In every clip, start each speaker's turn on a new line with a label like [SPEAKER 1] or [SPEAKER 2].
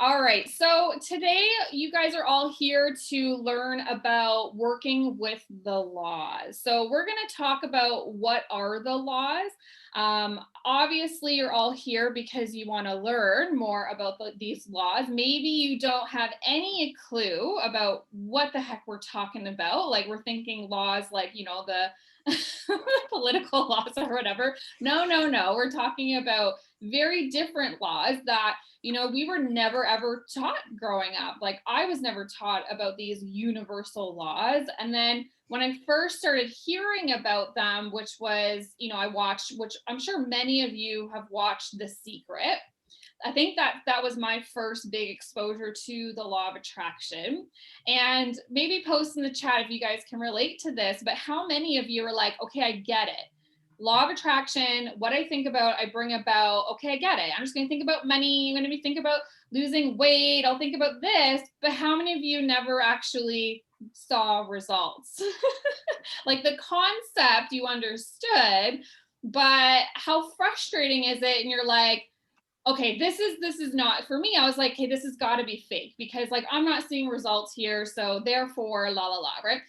[SPEAKER 1] All right. So today you guys are all here to learn about working with the laws. So we're going to talk about what are the laws. Obviously, you're all here because you want to learn more about these laws. Maybe you don't have any clue about what the heck we're talking about. Like we're thinking laws like, the political laws or whatever. No, no, no. We're talking about very different laws that we were never ever taught growing up. Like I was never taught about these universal laws. And then when I first started hearing about them, which was, I watched, which I'm sure many of you have watched The Secret. I think that was my first big exposure to the law of attraction. And maybe post in the chat if you guys can relate to this, but how many of you are like, okay, I get it. Law of attraction, what I think about, I bring about, okay, I get it. I'm just going to think about money. I'm going to be think about losing weight. I'll think about this. But how many of you never actually saw results? Like the concept you understood, but how frustrating is it? And you're like, okay, this is not for me. I was like, hey, this has got to be fake because like I'm not seeing results here. So therefore, la la la, right?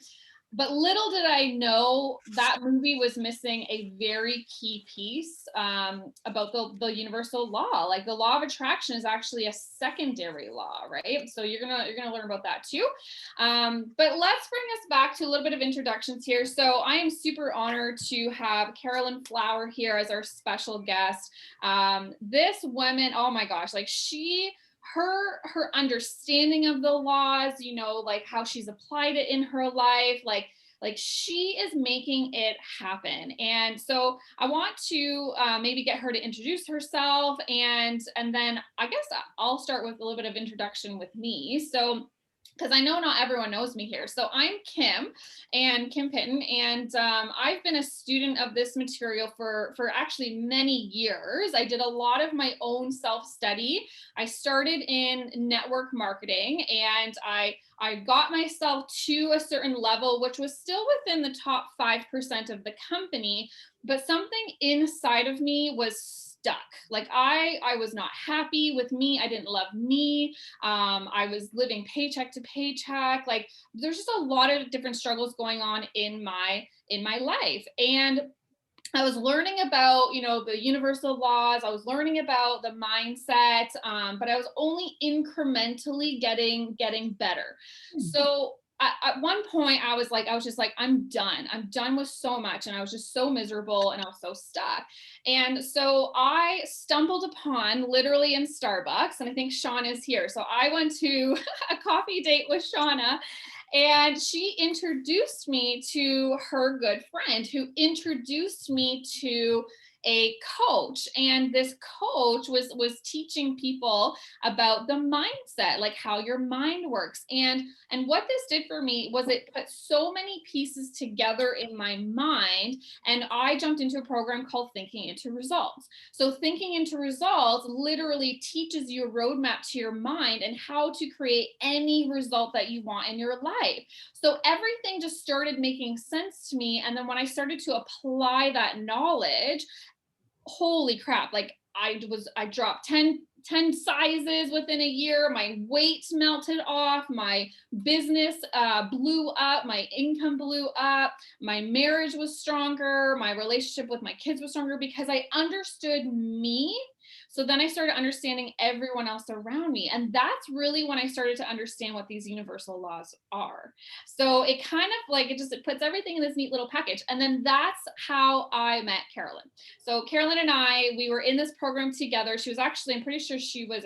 [SPEAKER 1] But little did I know that movie was missing a very key piece about the universal law. Like the law of attraction is actually a secondary law, right? So you're gonna learn about that too. But let's bring us back to a little bit of introductions here. So I am super honored to have Carolyn Flower here as our special guest. This woman, oh my gosh, like her understanding of the laws, like how she's applied it in her life, like she is making it happen. And so I want to maybe get her to introduce herself, and then I guess I'll start with a little bit of introduction with me. So because I know not everyone knows me here. So I'm Kim Pitton, and I've been a student of this material for actually many years. I did a lot of my own self-study. I started in network marketing, and I got myself to a certain level, which was still within the top 5% of the company, but something inside of me was stuck. Like I was not happy with me. I didn't love me. I was living paycheck to paycheck. Like there's just a lot of different struggles going on in my life. And I was learning about, the universal laws. I was learning about the mindset, but I was only incrementally getting better. So at one point I was just like, I'm done with so much. And I was just so miserable and I was so stuck. And so I stumbled upon literally in Starbucks, and I think Shauna is here. So I went to a coffee date with Shauna, and she introduced me to her good friend who introduced me to a coach. And this coach was teaching people about the mindset, like how your mind works. And what this did for me was it put so many pieces together in my mind. And I jumped into a program called Thinking into Results. So Thinking into Results literally teaches you a roadmap to your mind and how to create any result that you want in your life. So everything just started making sense to me. And then when I started to apply that knowledge, holy crap, like I dropped 10 sizes within a year. My weight melted off. My business blew up. My income blew up. My marriage was stronger. My relationship with my kids was stronger because I understood me. So then I started understanding everyone else around me. And that's really when I started to understand what these universal laws are. So it kind of like, it puts everything in this neat little package. And then that's how I met Carolyn. So Carolyn and we were in this program together. She was actually, I'm pretty sure she was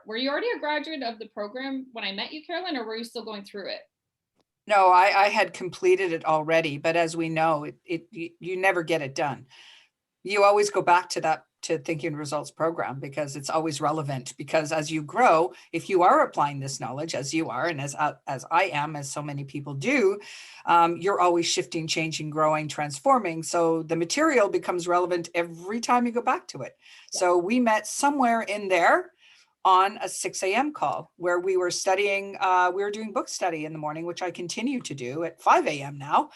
[SPEAKER 1] were you already a graduate of the program when I met you, Carolyn, or were you still going through it?
[SPEAKER 2] No, I had completed it already, but as we know, you never get it done. You always go back to Thinking Results program because it's always relevant, because as you grow, if you are applying this knowledge as you are, and as I am, as so many people do, you're always shifting, changing, growing, transforming. So the material becomes relevant every time you go back to it. Yeah. So we met somewhere in there on a 6 a.m. call where we were studying, we were doing book study in the morning, which I continue to do at 5 a.m. now.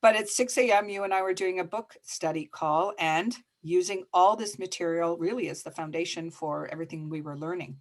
[SPEAKER 2] But at 6 a.m., you and I were doing a book study call and using all this material really as the foundation for everything we were learning.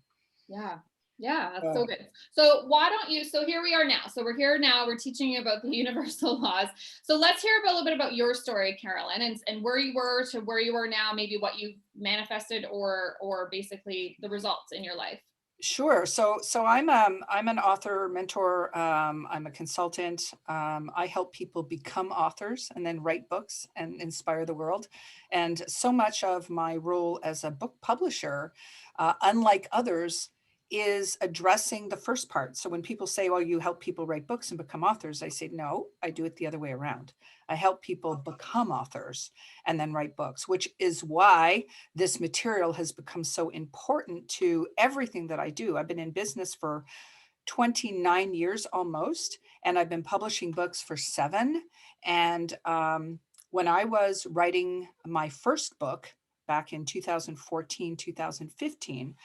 [SPEAKER 1] Yeah. Yeah, that's so
[SPEAKER 2] So
[SPEAKER 1] good. So why don't you, so here we are now. So we're here now, we're teaching you about the universal laws. So let's hear a little bit about your story, Carolyn, and where you were to where you are now, maybe what you manifested or basically the results in your life.
[SPEAKER 2] sure. So I'm an author, mentor. I'm a consultant. I help people become authors and then write books and inspire the world. And so much of my role as a book publisher, unlike others, is addressing the first part. So when people say, "Well, you help people write books and become authors," I say, "No, I do it the other way around. I help people become authors and then write books," which is why this material has become so important to everything that I do. I've been in business for 29 years almost, and I've been publishing books for 7. And when I was writing my first book back in 2014, 2015,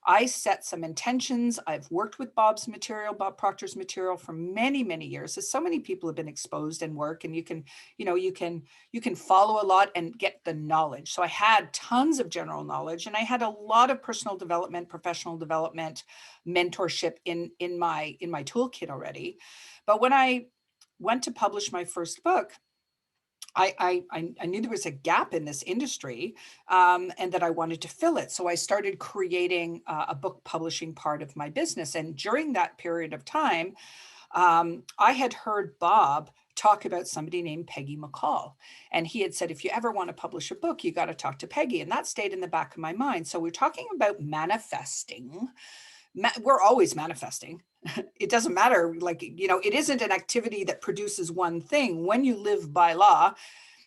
[SPEAKER 2] I set some intentions. I've worked with Bob's material, Bob Proctor's material for many, many years. As so many people have been exposed and work, and you can follow a lot and get the knowledge. So I had tons of general knowledge, and I had a lot of personal development, professional development, mentorship in my toolkit already. But when I went to publish my first book, I knew there was a gap in this industry, and that I wanted to fill it. So I started creating a book publishing part of my business. And during that period of time, I had heard Bob talk about somebody named Peggy McCall. And he had said, if you ever want to publish a book, you got to talk to Peggy. And that stayed in the back of my mind. So we're talking about manifesting. We're always manifesting. It doesn't matter. Like, it isn't an activity that produces one thing. When you live by law,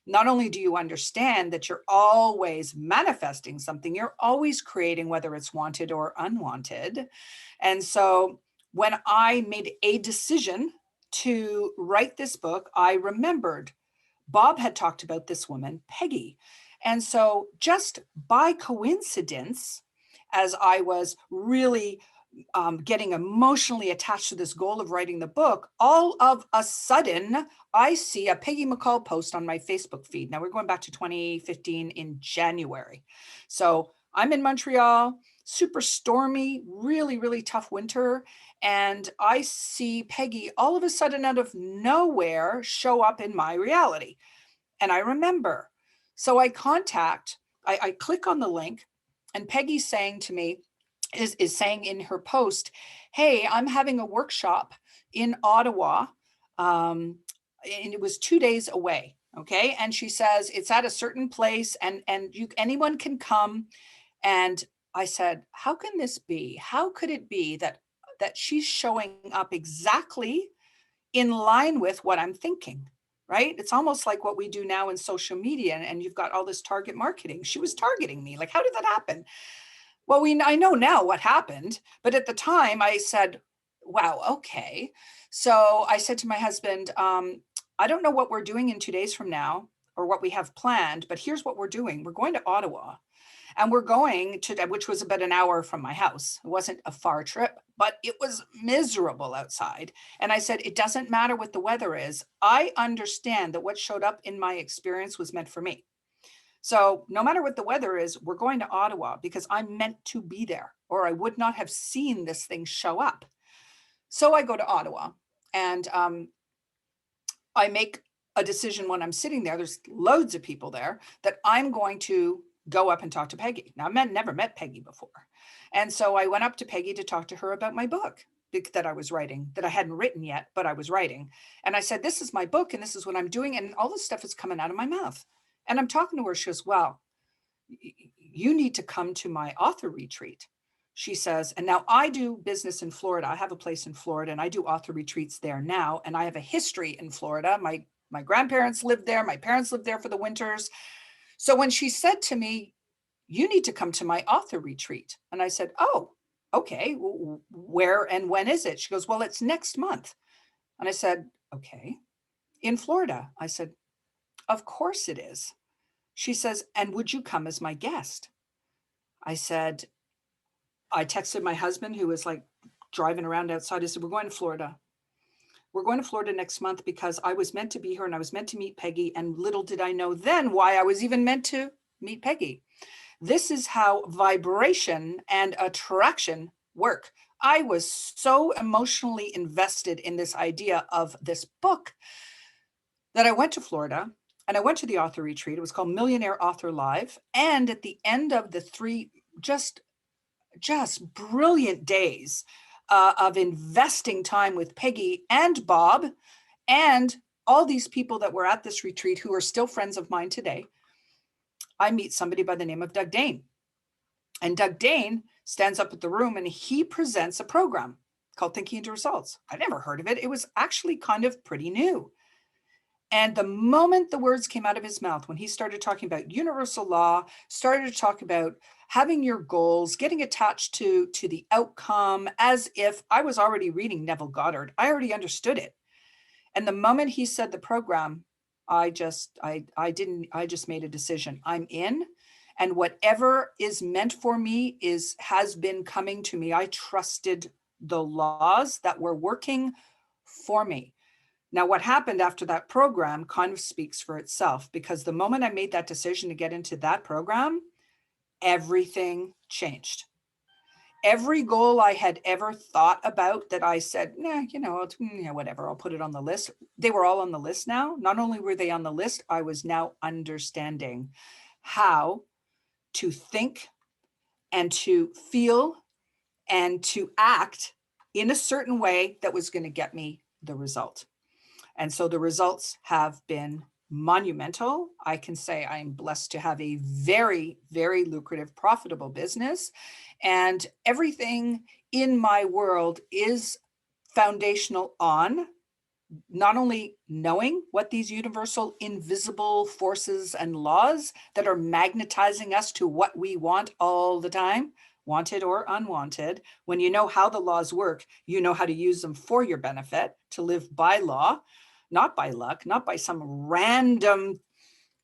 [SPEAKER 2] not only do you understand that you're always manifesting something, you're always creating, whether it's wanted or unwanted. And so when I made a decision to write this book, I remembered Bob had talked about this woman, Peggy. And so just by coincidence, as I was really getting emotionally attached to this goal of writing the book, all of a sudden, I see a Peggy McCall post on my Facebook feed. Now we're going back to 2015 in January. So I'm in Montreal, super stormy, really, really tough winter. And I see Peggy all of a sudden out of nowhere show up in my reality. And I remember. So I click on the link, and Peggy's saying to me, is saying in her post, "Hey, I'm having a workshop in Ottawa." And it was 2 days away. Okay. And she says, it's at a certain place, and anyone can come. And I said, how can this be? How could it be that she's showing up exactly in line with what I'm thinking? Right? It's almost like what we do now in social media, and you've got all this target marketing. She was targeting me. Like, how did that happen? Well, I know now what happened, but at the time I said, wow, okay. So I said to my husband, I don't know what we're doing in 2 days from now or what we have planned, but here's what we're doing. We're going to Ottawa, and we're going to, which was about an hour from my house. It wasn't a far trip, but it was miserable outside. And I said, it doesn't matter what the weather is. I understand that what showed up in my experience was meant for me. So no matter what the weather is, we're going to Ottawa because I'm meant to be there, or I would not have seen this thing show up. So I go to Ottawa, and I make a decision when I'm sitting there. There's loads of people there, that I'm going to go up and talk to Peggy. Now, I've never met Peggy before. And so I went up to Peggy to talk to her about my book that I was writing, that I hadn't written yet, but I was writing. And I said, this is my book, and this is what I'm doing. And all this stuff is coming out of my mouth. And I'm talking to her. She goes, well, you need to come to my author retreat. She says, and now I do business in Florida. I have a place in Florida, and I do author retreats there now. And I have a history in Florida. My grandparents lived there. My parents lived there for the winters. So when she said to me, you need to come to my author retreat. And I said, oh, okay. Where and when is it? She goes, well, it's next month. And I said, okay. In Florida. I said, of course it is. She says, and would you come as my guest? I said, I texted my husband, who was like driving around outside. I said, we're going to Florida. We're going to Florida next month because I was meant to be here and I was meant to meet Peggy. And little did I know then why I was even meant to meet Peggy. This is how vibration and attraction work. I was so emotionally invested in this idea of this book that I went to Florida and I went to the author retreat. It was called Millionaire Author Live. And at the end of the three just brilliant days of investing time with Peggy and Bob and all these people that were at this retreat who are still friends of mine today, I meet somebody by the name of Doug Dane. And Doug Dane stands up at the room and he presents a program called Thinking into Results. I'd never heard of it. It was actually kind of pretty new. And the moment the words came out of his mouth, when he started talking about universal law, started to talk about having your goals, getting attached to the outcome, as if I was already reading Neville Goddard. I already understood it. And the moment he said the program, I just made a decision. I'm in. And whatever is meant for me has been coming to me. I trusted the laws that were working for me. Now, what happened after that program kind of speaks for itself, because the moment I made that decision to get into that program, everything changed. Every goal I had ever thought about that I said, nah, whatever, I'll put it on the list. They were all on the list now. Not only were they on the list, I was now understanding how to think and to feel and to act in a certain way that was going to get me the result. And so the results have been monumental. I can say I'm blessed to have a very, very lucrative, profitable business. And everything in my world is foundational on not only knowing what these universal invisible forces and laws that are magnetizing us to what we want all the time, wanted or unwanted. When you know how the laws work, you know how to use them for your benefit, to live by law, not by luck, not by some random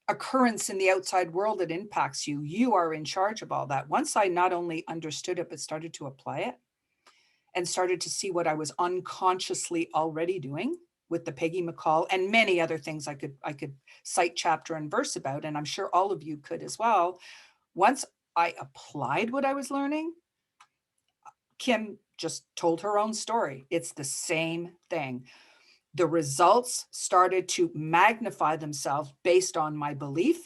[SPEAKER 2] occurrence in the outside world that impacts you. You are in charge of all that. Once I not only understood it, but started to apply it and started to see what I was unconsciously already doing with the Peggy McCall and many other things I could cite chapter and verse about, and I'm sure all of you could as well. Once I applied what I was learning, Kim just told her own story. It's the same thing. The results started to magnify themselves based on my belief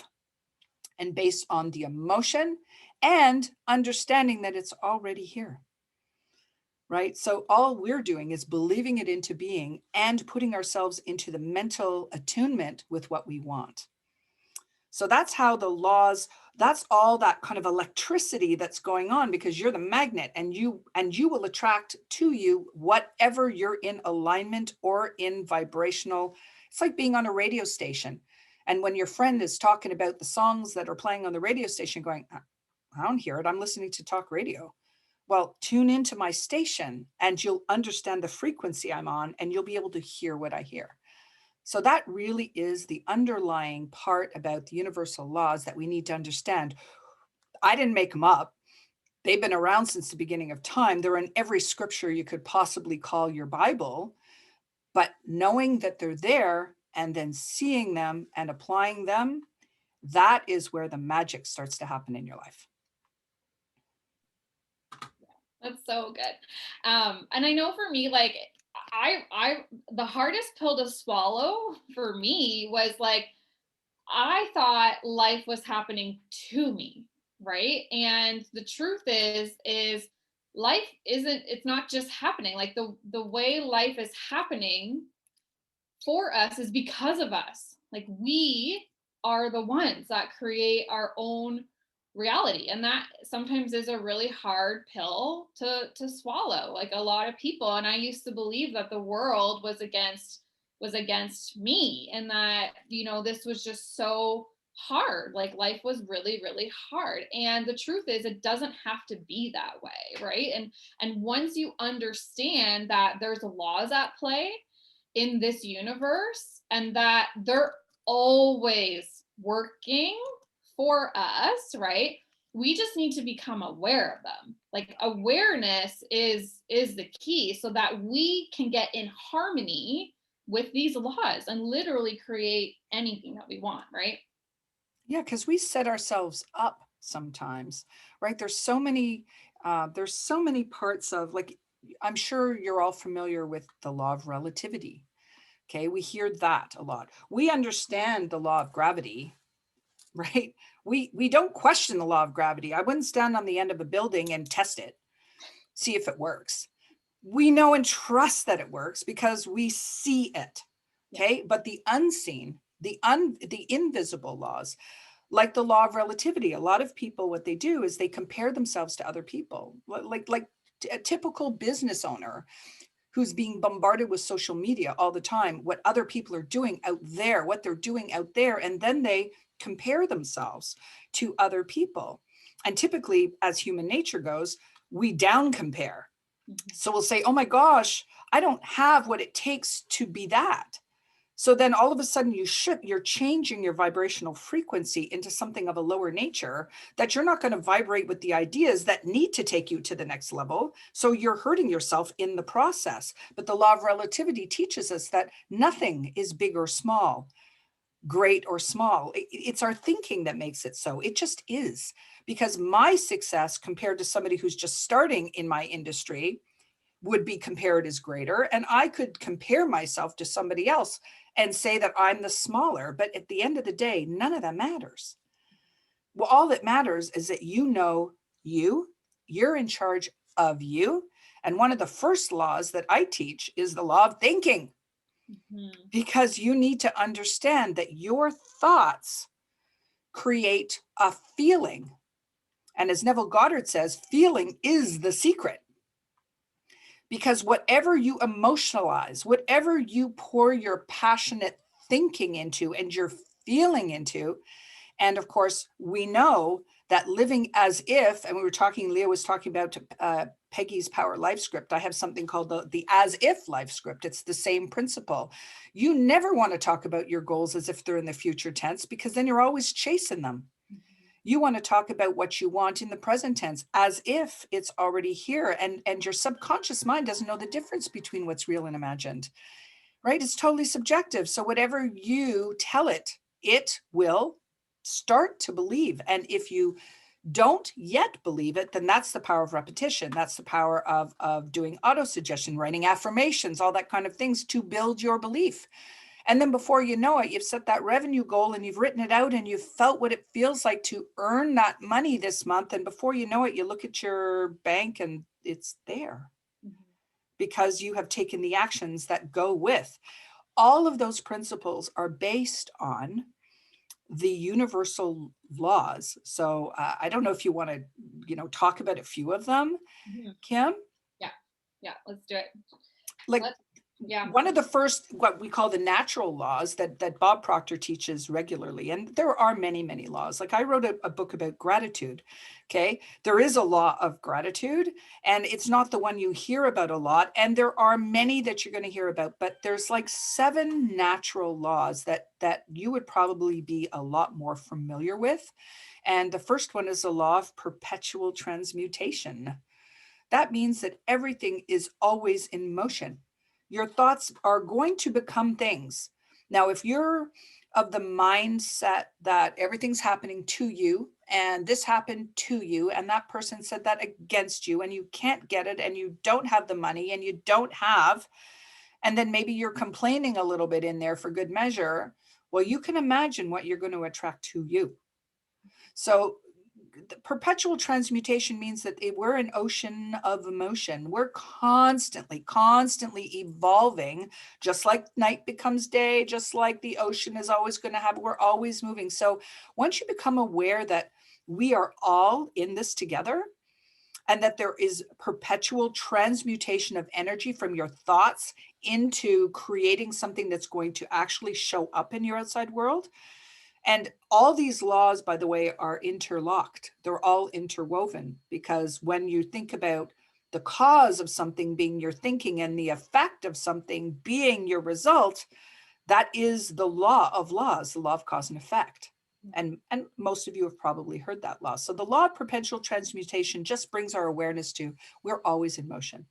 [SPEAKER 2] and based on the emotion and understanding that it's already here. Right? So all we're doing is believing it into being and putting ourselves into the mental attunement with what we want. So that's how the laws, that's all that kind of electricity that's going on, because you're the magnet and you will attract to you whatever you're in alignment or in vibrational. It's like being on a radio station. And when your friend is talking about the songs that are playing on the radio station going, I don't hear it, I'm listening to talk radio. Well, tune into my station and you'll understand the frequency I'm on and you'll be able to hear what I hear. So that really is the underlying part about the universal laws that we need to understand. I didn't make them up. They've been around since the beginning of time. They're in every scripture you could possibly call your Bible. But knowing that they're there and then seeing them and applying them, that is where the magic starts to happen in your life.
[SPEAKER 1] That's so good. And I know for me, like the hardest pill to swallow for me was like, I thought life was happening to me, right? And the truth is life isn't, it's not just happening. Like the way life is happening for us is because of us. Like we are the ones that create our own reality, and that sometimes is a really hard pill to swallow, like a lot of people. And I used to believe that the world was against me, and that this was just so hard, like life was really, really hard. And the truth is it doesn't have to be that way, right? And once you understand that there's laws at play in this universe and that they're always working for us, right? We just need to become aware of them. Like awareness is the key so that we can get in harmony with these laws and literally create anything that we want, right?
[SPEAKER 2] Yeah, because we set ourselves up sometimes, right? There's so many parts of, like, I'm sure you're all familiar with the law of relativity. Okay, we hear that a lot. We understand the law of gravity, right? We don't question the law of gravity. I wouldn't stand on the end of a building and test it, see if it works. We know and trust that it works because we see it. Okay, but the unseen, the invisible laws, like the law of relativity, a lot of people, what they do is they compare themselves to other people, like a typical business owner who's being bombarded with social media all the time, what other people are doing out there, what they're doing out there, and then they compare themselves to other people. And typically, as human nature goes, we down compare. So we'll say, oh my gosh, I don't have what it takes to be that. So then all of a sudden you're changing your vibrational frequency into something of a lower nature, that you're not going to vibrate with the ideas that need to take you to the next level. So you're hurting yourself in the process. But the law of relativity teaches us that nothing is big or small, great or small. It's our thinking that makes it so. It just is. Because my success compared to somebody who's just starting in my industry would be compared as greater. And I could compare myself to somebody else and say that I'm the smaller. But at the end of the day, none of that matters. Well, all that matters is that you know you're in charge of you. And one of the first laws that I teach is the law of thinking, because you need to understand that your thoughts create a feeling. And as Neville Goddard says, feeling is the secret. Because whatever you emotionalize, whatever you pour your passionate thinking into and your feeling into, and of course, we know that living as if, and we were talking, Leah was talking about Peggy's Power Life Script. I have something called the as if life script. It's the same principle. You never want to talk about your goals as if they're in the future tense, because then you're always chasing them. You want to talk about what you want in the present tense as if it's already here. And your subconscious mind doesn't know the difference between what's real and imagined, right? It's totally subjective. So whatever you tell it, it will start to believe. And if you don't yet believe it, then that's the power of repetition. That's the power of doing auto-suggestion, writing affirmations, all that kind of things to build your belief. And then before you know it, you've set that revenue goal and you've written it out and you've felt what it feels like to earn that money this month. And before you know it, you look at your bank and it's there, because you have taken the actions that go with. All of those principles are based on the universal laws. So I don't know if you want to, talk about a few of them, Kim?
[SPEAKER 1] Yeah, let's do it.
[SPEAKER 2] Like, one of the first, what we call the natural laws that Bob Proctor teaches regularly, and there are many, many laws. Like, I wrote a book about gratitude. Okay, there is a law of gratitude, and it's not the one you hear about a lot. And there are many that you're going to hear about, but there's like 7 natural laws that you would probably be a lot more familiar with. And the first one is the law of perpetual transmutation. That means that everything is always in motion. Your thoughts are going to become things. Now, if you're of the mindset that everything's happening to you, and this happened to you, and that person said that against you, and you can't get it, and you don't have the money, and you don't have, and then maybe you're complaining a little bit in there for good measure, well, you can imagine what you're going to attract to you. So the perpetual transmutation means that we're an ocean of emotion. We're constantly evolving, just like night becomes day, just like the ocean is always going to have, we're always moving. So once you become aware that we are all in this together, and that there is perpetual transmutation of energy from your thoughts into creating something that's going to actually show up in your outside world. And all these laws, by the way, are interlocked. They're all interwoven, because when you think about the cause of something being your thinking and the effect of something being your result, that is the law of laws, the law of cause and effect. And most of you have probably heard that law. So the law of perpetual transmutation just brings our awareness to we're always in motion.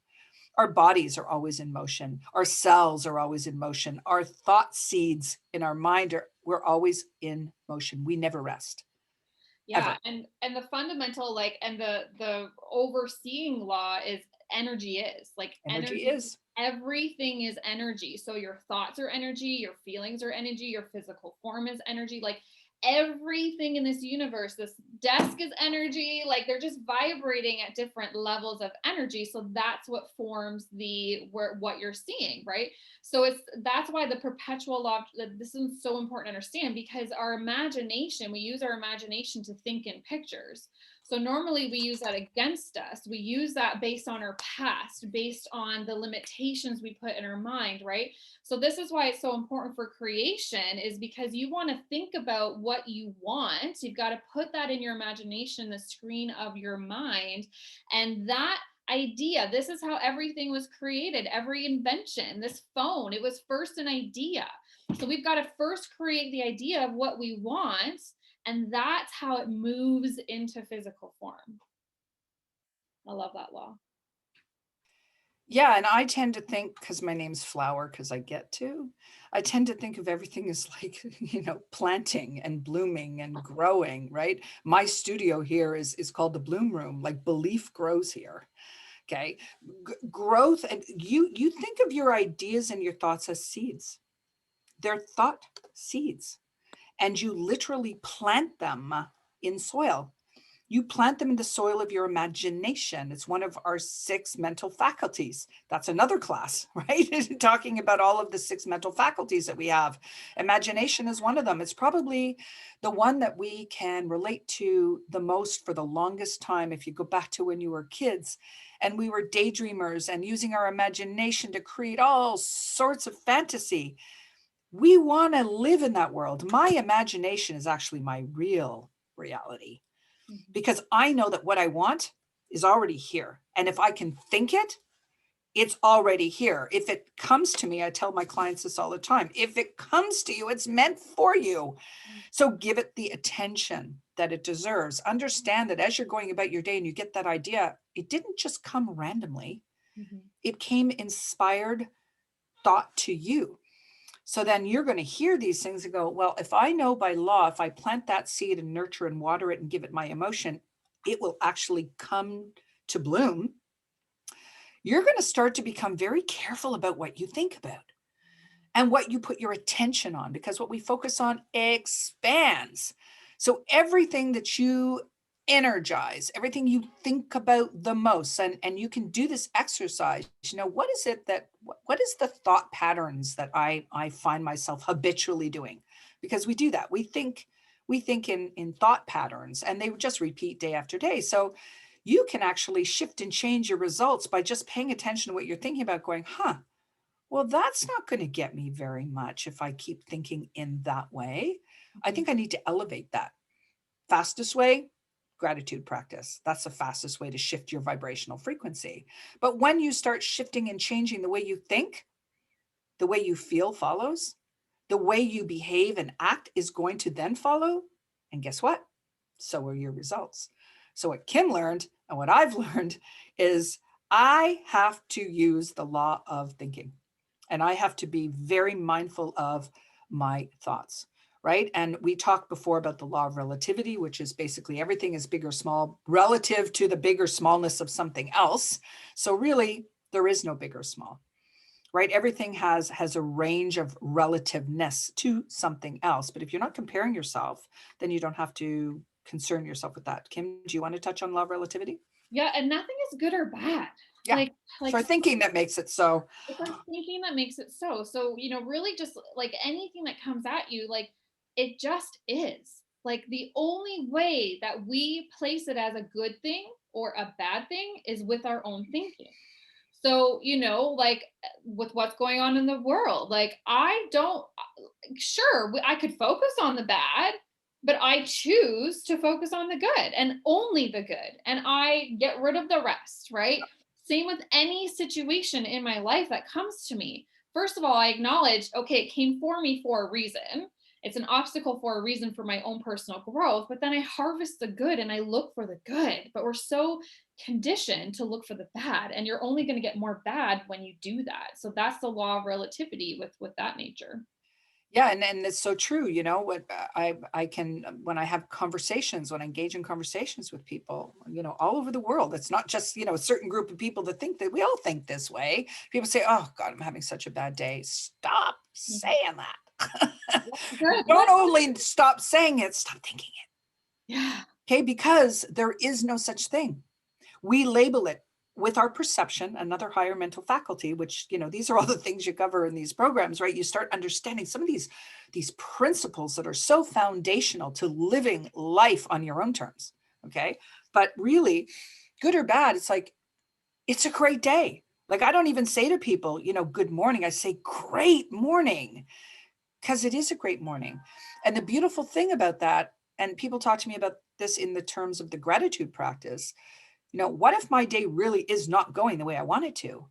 [SPEAKER 2] Our bodies are always in motion. Our cells are always in motion. Our thought seeds in our mind we're always in motion. We never rest.
[SPEAKER 1] Yeah,
[SPEAKER 2] ever.
[SPEAKER 1] and the fundamental, like, and the overseeing law is energy is like
[SPEAKER 2] Energy
[SPEAKER 1] energy.
[SPEAKER 2] is.
[SPEAKER 1] Everything is energy. So your thoughts are energy, your feelings are energy, your physical form is energy. Like everything in this universe, this desk is energy. Like they're just vibrating at different levels of energy. So that's what forms the where what you're seeing, right? So it's that's why the perpetual law, this is so important to understand, because our imagination, we use our imagination to think in pictures. So normally we use that against us. We use that based on our past, based on the limitations we put in our mind, right? So this is why it's so important for creation, is because you want to think about what you want. You've got to put that in your imagination, the screen of your mind, and that idea, this is how everything was created. Every invention, this phone, it was first an idea. So we've got to first create the idea of what we want, and that's how it moves into physical form. I love that law.
[SPEAKER 2] Yeah, and I tend to think, because my name's Flower, because I tend to think of everything as like, planting and blooming and growing, right? My studio here is called the Bloom Room, like belief grows here. Okay. Growth, and you think of your ideas and your thoughts as seeds. They're thought seeds, and you literally plant them in soil. You plant them in the soil of your imagination. It's one of our 6 mental faculties. That's another class, right? Talking about all of the 6 mental faculties that we have. Imagination is one of them. It's probably the one that we can relate to the most for the longest time. If you go back to when you were kids and we were daydreamers and using our imagination to create all sorts of fantasy, we want to live in that world. My imagination is actually my real reality,
[SPEAKER 1] Mhm.
[SPEAKER 2] because I know that what I want is already here. And if I can think it, it's already here. If it comes to me, I tell my clients this all the time. If it comes to you, it's meant for you. So give it the attention that it deserves. Understand that as you're going about your day and you get that idea, it didn't just come randomly.
[SPEAKER 1] Mhm.
[SPEAKER 2] It came inspired thought to you. So then you're going to hear these things and go, well, if I know by law, if I plant that seed and nurture and water it and give it my emotion, it will actually come to bloom. You're going to start to become very careful about what you think about and what you put your attention on, because what we focus on expands. So everything that you energize, everything you think about the most, and you can do this exercise, what is it that, what is the thought patterns that I find myself habitually doing? Because we do that. We think in thought patterns, and they just repeat day after day. So you can actually shift and change your results by just paying attention to what you're thinking about, going, well, that's not going to get me very much if I keep thinking in that way. I
[SPEAKER 1] Mhm.
[SPEAKER 2] think I need to elevate that. Fastest way, gratitude practice. That's the fastest way to shift your vibrational frequency. But when you start shifting and changing the way you think, the way you feel follows. The way you behave and act is going to then follow. And guess what? So are your results. So what Kim learned and what I've learned is I have to use the law of thinking. And I have to be very mindful of my thoughts, right? And we talked before about the law of relativity, which is basically everything is big or small relative to the big or smallness of something else. So really, there is no big or small, right? Everything has a range of relativeness to something else. But if you're not comparing yourself, then you don't have to concern yourself with that. Kim, do you want to touch on law of relativity?
[SPEAKER 1] Yeah, and nothing is good or bad.
[SPEAKER 2] Yeah.
[SPEAKER 1] Like
[SPEAKER 2] So our thinking that makes it so.
[SPEAKER 1] it's our thinking that makes it so. So, really just like anything that comes at you, like it just is. Like the only way that we place it as a good thing or a bad thing is with our own thinking. So, like with what's going on in the world, like I don't, sure, I could focus on the bad, but I choose to focus on the good and only the good. And I get rid of the rest, right? Same with any situation in my life that comes to me. First of all, I acknowledge, okay, it came for me for a reason. It's an obstacle for a reason for my own personal growth, but then I harvest the good and I look for the good. But we're so conditioned to look for the bad, and you're only going to get more bad when you do that. So that's the law of relativity with that nature.
[SPEAKER 2] Yeah, and it's so true. You know what, I can, when I have conversations, when I engage in conversations with people, all over the world. It's not just, a certain group of people that think that. We all think this way. People say, "Oh God, I'm having such a bad day." Stop
[SPEAKER 1] Mhm.
[SPEAKER 2] saying that.
[SPEAKER 1] Good.
[SPEAKER 2] Don't only stop saying it, stop thinking
[SPEAKER 1] Yeah.
[SPEAKER 2] it. Okay, because there is no such thing. We label it with our perception, another higher mental faculty, which, these are all the things you cover in these programs, right? You start understanding some of these principles that are so foundational to living life on your own terms. Okay. But really, good or bad, it's like, it's a great day. Like, I don't even say to people, good morning. I say, great morning, because it is a great morning. And the beautiful thing about that, and people talk to me about this in the terms of the gratitude practice, what if my day really is not going the way I want it to?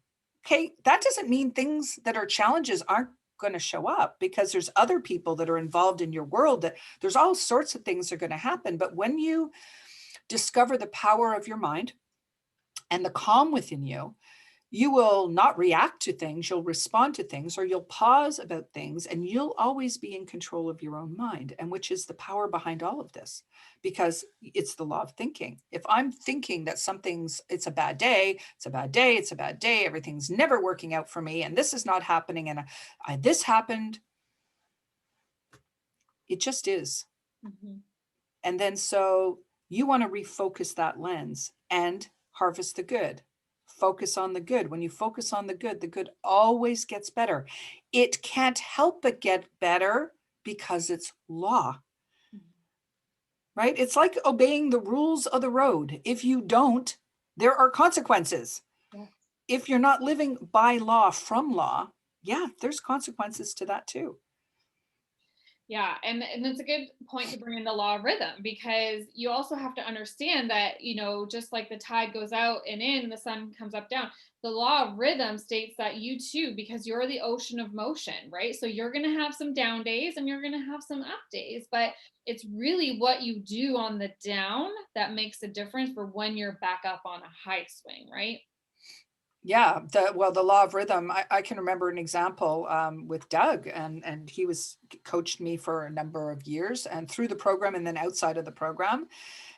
[SPEAKER 2] Okay, that doesn't mean things that are challenges aren't going to show up, because there's other people that are involved in your world, that there's all sorts of things that are going to happen. But when you discover the power of your mind and the calm within you, you will not react to things, you'll respond to things, or you'll pause about things, and you'll always be in control of your own mind, and which is the power behind all of this, because it's the law of thinking. If I'm thinking that it's a bad day, it's a bad day, it's a bad day, everything's never working out for me, and this is not happening, and this happened, it just is.
[SPEAKER 1] Mhm.
[SPEAKER 2] And then so you want to refocus that lens and harvest the good. Focus on the good. When you focus on the good always gets better. It can't help but get better because it's law, right? It's like obeying the rules of the road. If you don't, there are consequences.
[SPEAKER 1] Yes.
[SPEAKER 2] If you're not living by law from law, yeah, there's consequences to that too.
[SPEAKER 1] Yeah, and it's a good point to bring in the law of rhythm, because you also have to understand that, just like the tide goes out and in, the sun comes up down, the law of rhythm states that you too, because you're the ocean of motion, right? So you're going to have some down days and you're going to have some up days, but it's really what you do on the down that makes a difference for when you're back up on a high swing, right?
[SPEAKER 2] Yeah, the law of rhythm. I can remember an example with Doug, and he was coached me for a number of years, and through the program, and then outside of the program.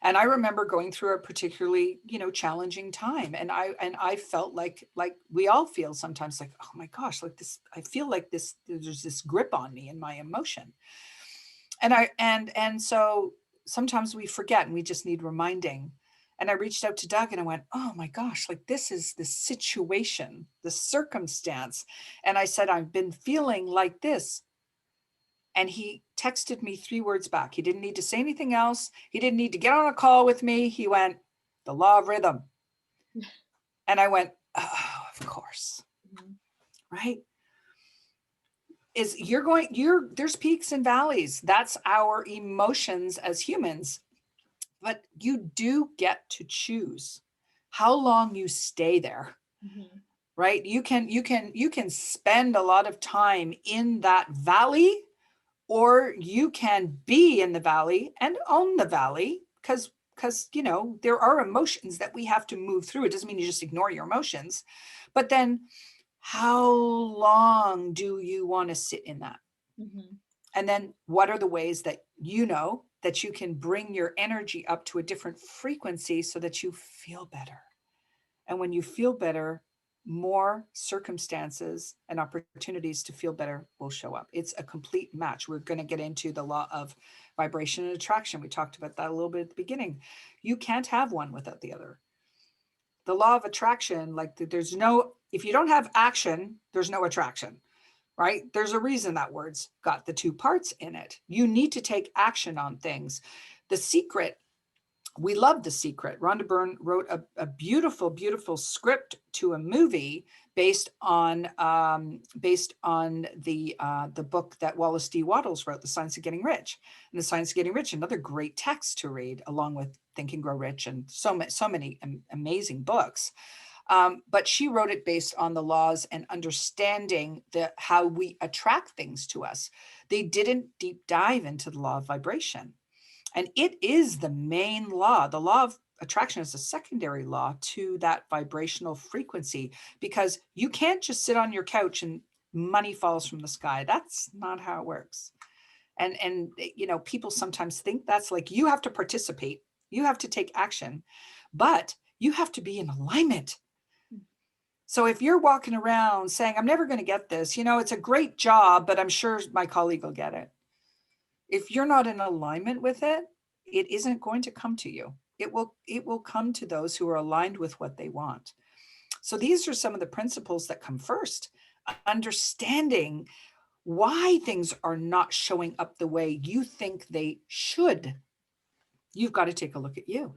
[SPEAKER 2] And I remember going through a particularly, challenging time, and I felt like we all feel sometimes, like, oh my gosh, like this. I feel like this. There's this grip on me and my emotion, and so sometimes we forget, and we just need reminding. And I reached out to Doug and I went, oh my gosh, like this is the situation, the circumstance. And I said, I've been feeling like this. And he texted me 3 words back. He didn't need to say anything else. He didn't need to get on a call with me. He went, the law of rhythm. And I went, oh, of course.
[SPEAKER 1] Mhm.
[SPEAKER 2] Right. There's peaks and valleys. That's our emotions as humans. But you do get to choose how long you stay there,
[SPEAKER 1] Mhm.
[SPEAKER 2] right? You can spend a lot of time in that valley, or you can be in the valley and own the valley, because there are emotions that we have to move through. It doesn't mean you just ignore your emotions, but then how long do you want to sit in that?
[SPEAKER 1] Mhm.
[SPEAKER 2] And then what are the ways that that you can bring your energy up to a different frequency so that you feel better? And when you feel better, more circumstances and opportunities to feel better will show up. It's a complete match. We're going to get into the law of vibration and attraction. We talked about that a little bit at the beginning. You can't have one without the other. The law of attraction, like if you don't have action, there's no attraction, right? There's a reason that word's got the 2 parts in it. You need to take action on things. The Secret, we love The Secret. Rhonda Byrne wrote a beautiful, beautiful script to a movie based on the book that Wallace D. Wattles wrote, The Science of Getting Rich. And The Science of Getting Rich, another great text to read, along with Think and Grow Rich, and so many amazing books. But she wrote it based on the laws and understanding how we attract things to us. They didn't deep dive into the law of vibration. And it is the main law. The law of attraction is a secondary law to that vibrational frequency, because you can't just sit on your couch and money falls from the sky. That's not how it works. And people sometimes think that's like, you have to participate, you have to take action, but you have to be in alignment. So if you're walking around saying, I'm never going to get this, it's a great job, but I'm sure my colleague will get it. If you're not in alignment with it, it isn't going to come to you. It will come to those who are aligned with what they want. So these are some of the principles that come first. Understanding why things are not showing up the way you think they should. You've got to take a look at you.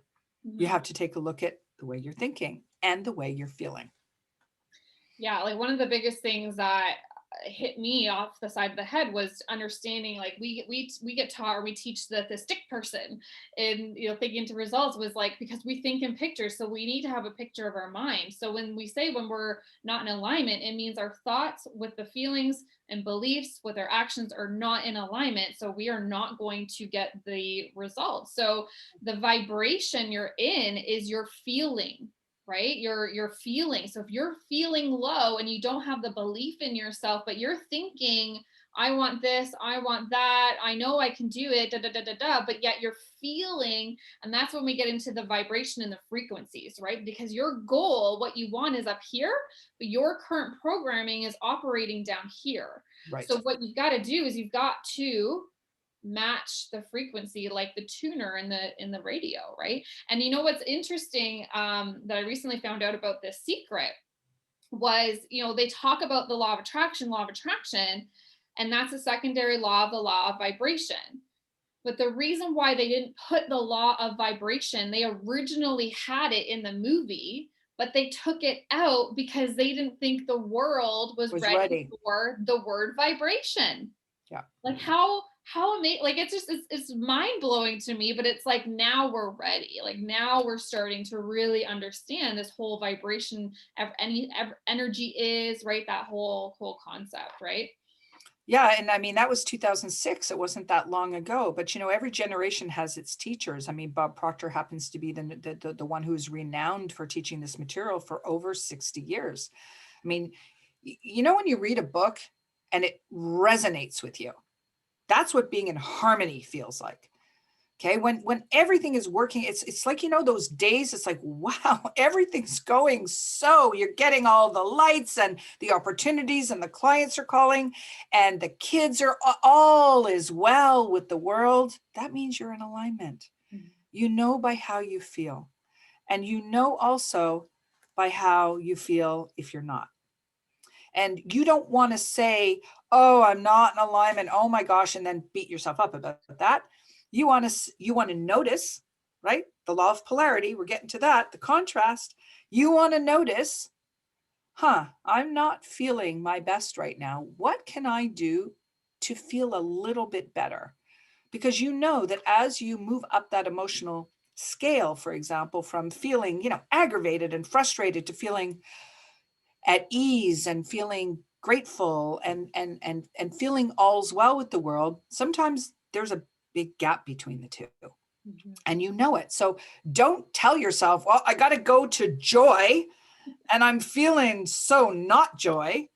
[SPEAKER 2] You have to take a look at the way you're thinking and the way you're feeling.
[SPEAKER 1] Yeah, like one of the biggest things that hit me off the side of the head was understanding, like we get taught, or we teach the stick person in thinking to results, was like, because we think in pictures, so we need to have a picture of our mind. So when we say when we're not in alignment, it means our thoughts with the feelings and beliefs with our actions are not in alignment, so we are not going to get the results. So the vibration you're in is your feeling, right? You're feeling. So if you're feeling low and you don't have the belief in yourself, but you're thinking, I want this, I want that, I know I can do it, da da da da da, but yet you're feeling, and that's when we get into the vibration and the frequencies, right? Because your goal, what you want, is up here, but your current programming is operating down here.
[SPEAKER 2] Right.
[SPEAKER 1] So what you've got to do is you've got to match the frequency, like the tuner in the radio, right? And what's interesting, that I recently found out about this secret was, they talk about the law of attraction, and that's a secondary law of the law of vibration. But the reason why they didn't put the law of vibration, they originally had it in the movie, but they took it out because they didn't think the world was ready for the word vibration.
[SPEAKER 2] Yeah.
[SPEAKER 1] Like how amazing, like it's mind blowing to me, but it's like, now we're ready. Like now we're starting to really understand this whole vibration of energy is, right? That whole concept, right?
[SPEAKER 2] Yeah. And I mean, that was 2006. It wasn't that long ago, but every generation has its teachers. I mean, Bob Proctor happens to be the one who's renowned for teaching this material for over 60 years. I mean, when you read a book and it resonates with you, that's what being in harmony feels like. Okay. When everything is working, it's like, those days, it's like, wow, everything's going. So you're getting all the lights and the opportunities, and the clients are calling, and the kids are, all is well with the world. That means you're in alignment. By how you feel, and also by how you feel if you're not. And you don't want to say, oh, I'm not in alignment, oh my gosh, and then beat yourself up about that. You want to notice, right? The law of polarity, we're getting to that, the contrast. You want to notice, I'm not feeling my best right now. What can I do to feel a little bit better? Because that as you move up that emotional scale, for example, from feeling, aggravated and frustrated to feeling at ease and feeling grateful and feeling all's well with the world, sometimes there's a big gap between the two. And it. So don't tell yourself, well, I got to go to joy and I'm feeling so not joy.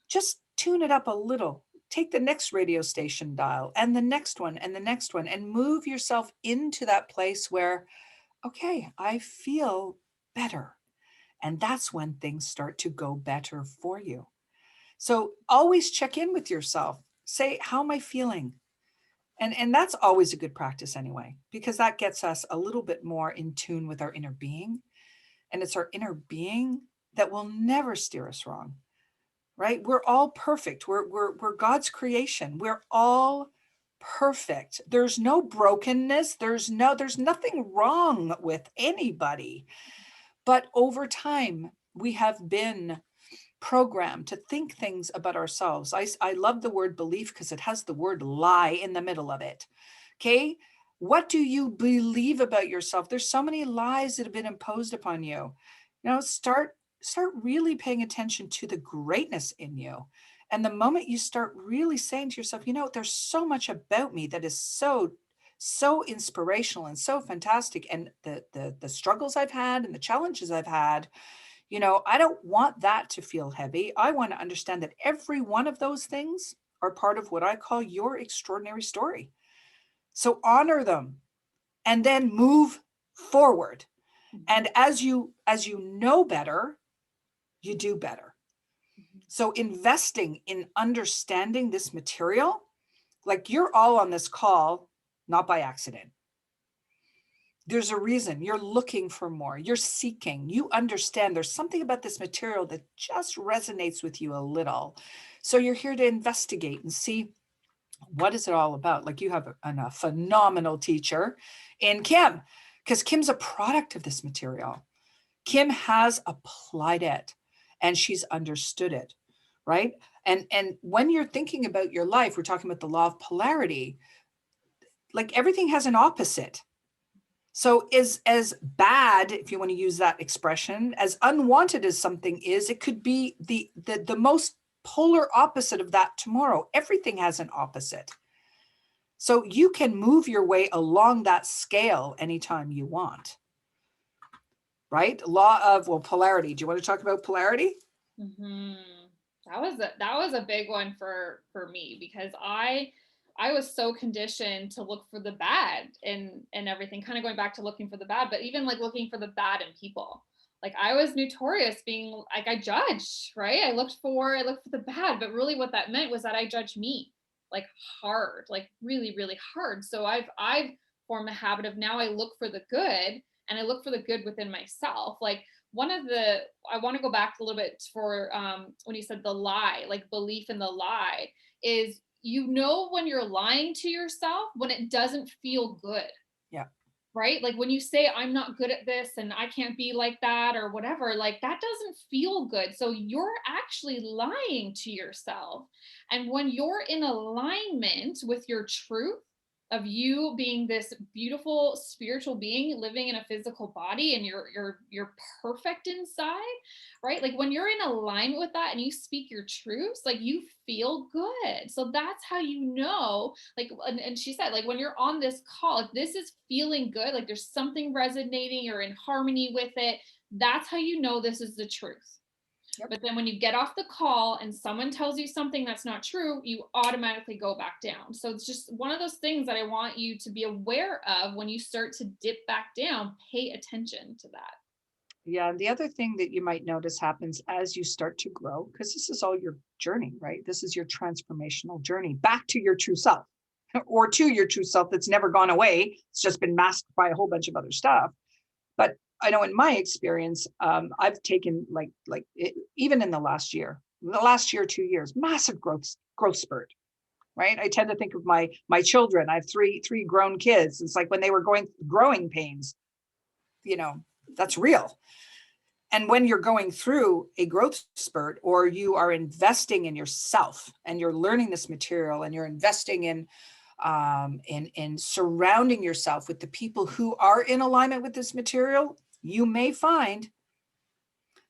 [SPEAKER 2] Just tune it up a little. Take the next radio station dial and the next one and the next one, and move yourself into that place where, okay, I feel better. And that's when things start to go better for you. So always check in with yourself. Say, how am I feeling? And that's always a good practice anyway, because that gets us a little bit more in tune with our inner being. And it's our inner being that will never steer us wrong, right? We're all perfect. We're God's creation. We're all perfect. There's no brokenness. There's nothing wrong with anybody. But over time, we have been programmed to think things about ourselves. I love the word belief because it has the word lie in the middle of it. Okay. What do you believe about yourself? There's so many lies that have been imposed upon you. Start really paying attention to the greatness in you. And the moment you start really saying to yourself, there's so much about me that is so inspirational and so fantastic. And the struggles I've had and the challenges I've had, I don't want that to feel heavy. I want to understand that every one of those things are part of what I call your extraordinary story. So honor them and then move forward. And as you know better, you do better. So investing in understanding this material, like you're all on this call, not by accident. There's a reason. You're looking for more. You're seeking. You understand there's something about this material that just resonates with you a little. So you're here to investigate and see what is it all about. Like you have a phenomenal teacher in Kim, because Kim's a product of this material. Kim has applied it and she's understood it, right? And when you're thinking about your life, we're talking about the law of polarity, like everything has an opposite. So as bad, if you want to use that expression, as unwanted as something is, it could be the most polar opposite of that tomorrow. Everything has an opposite. So you can move your way along that scale anytime you want. Right? Law of, polarity. Do you want to talk about polarity?
[SPEAKER 1] Mm-hmm. That was a big one for me, because I was so conditioned to look for the bad and everything, kind of going back to looking for the bad, but even like looking for the bad in people. Like I was notorious being like, I judged, right? I looked for the bad, but really what that meant was that I judged me like hard, like really, really hard. So I've formed a habit of now I look for the good, and I look for the good within myself. Like I want to go back a little bit for when you said the lie, like belief in the lie, is when you're lying to yourself when it doesn't feel good.
[SPEAKER 2] Yeah.
[SPEAKER 1] Right? Like when you say, I'm not good at this and I can't be like that or whatever, like that doesn't feel good. So you're actually lying to yourself. And when you're in alignment with your truth of you being this beautiful spiritual being living in a physical body, and you're perfect inside, right? Like when you're in alignment with that and you speak your truths, like you feel good. So that's how like, and she said, like when you're on this call, if this is feeling good, like there's something resonating or in harmony with it, that's how you know this is the truth. Yep. But then when you get off the call and someone tells you something that's not true, you automatically go back down. So it's just one of those things that I want you to be aware of. When you start to dip back down, pay attention to that.
[SPEAKER 2] Yeah. And the other thing that you might notice happens as you start to grow, because this is all your journey, right? This is your transformational journey back to your true self, or to your true self that's never gone away. It's just been masked by a whole bunch of other stuff. But I know in my experience, I've taken even in the last year, 2 years, massive growth spurt. Right. I tend to think of my children. I have three grown kids. It's like when they were growing pains, that's real. And when you're going through a growth spurt, or you are investing in yourself and you're learning this material and you're investing in surrounding yourself with the people who are in alignment with this material, you may find